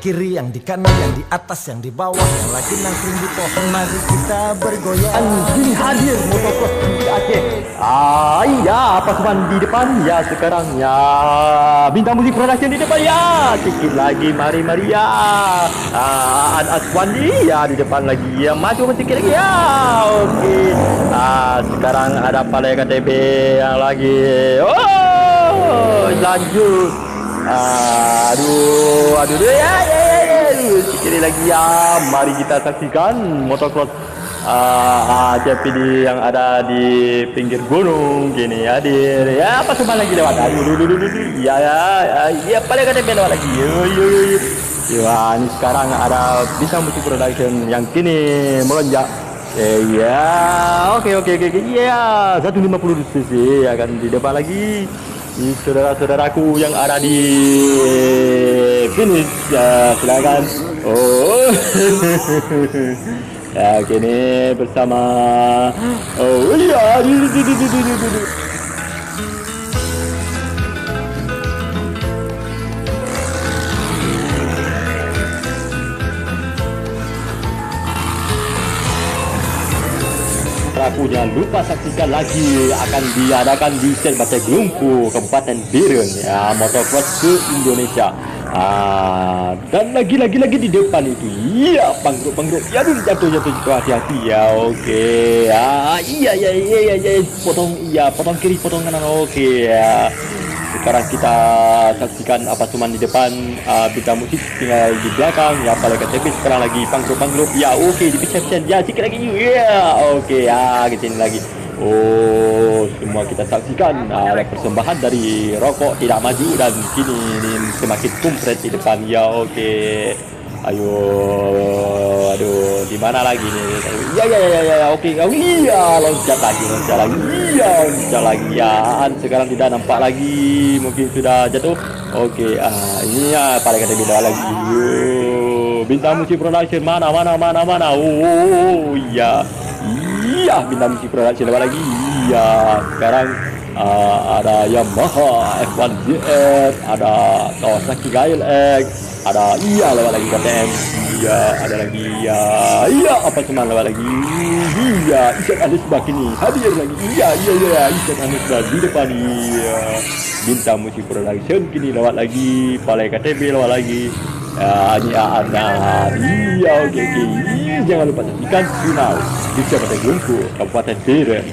kiri, yang di kanan, yang di atas, yang di bawah, yang lagi nangkring di pohon. Mari kita bergoyang. Anjing hadir motocross di Aceh. Iya, pasukan di depan ya sekarang ya. Bintang musik production di depan ya. Sikit lagi, mari ya. Aswandi ya di depan lagi ya. Maju sedikit lagi ya. Oke. Sekarang ada Palai KTB yang lagi. Oh, lanjut. Aduh ya. Sikit lagi ya. Mari kita saksikan motocross JPD yang ada di pinggir gunung gini hadir ya. Apa semua lagi lewat? Ya paling KTB lewat lagi. Ya, ini sekarang ada Bintang Musik Production yang kini melonjak. Ya, oke. Ya, 150 cc akan di depan lagi. Ini saudara-saudaraku yang ada di finish ya, silakan. Oh. Ya, kini bersama aku jangan lupa saksikan lagi akan diadakan di Set Batai Gelungku, Kabupaten Biren ya, motocross ke Indonesia. Dan lagi di depan itu iya panggruk ya, dulu jatuh hati-hati ya. Oke iya potong kiri potong kanan. Oke ya, sekarang kita saksikan apa cuman di depan. Bintang musik tinggal di belakang ya. Palai KTP sekarang lagi panggruk ya. Oke dipisah ya, sedikit lagi ya. Oke ya, kesini lagi. Oh, semua kita saksikan persembahan dari Rokok Tidak Maju dan kini ini semakin kumpret di depan ya. Oke. Aduh, di mana lagi nih? Ya. Oke. Iya, loncat lagi ya. Sekarang tidak nampak lagi, mungkin sudah jatuh. Oke, ini ya pada kata beda lagi. Bintang Musik Production mana? Oh, iya, Bintang Musik Production lewat lagi. Iya, sekarang ada Yamaha F1 GS, ada Kawasaki Gael X, ada lewat lagi KTM. Iya, ada lagi ya. Apa cuman lewat lagi. Iya, Isyad Anis Bakini hadir lagi. Iya, Isyad Anis di depan. Iya, Bintang Musik Production kini lewat lagi. Palai KTB lewat lagi. Oke. Jangan lupa saksikan final di Set Batai Gelungku, Kabupaten Biren.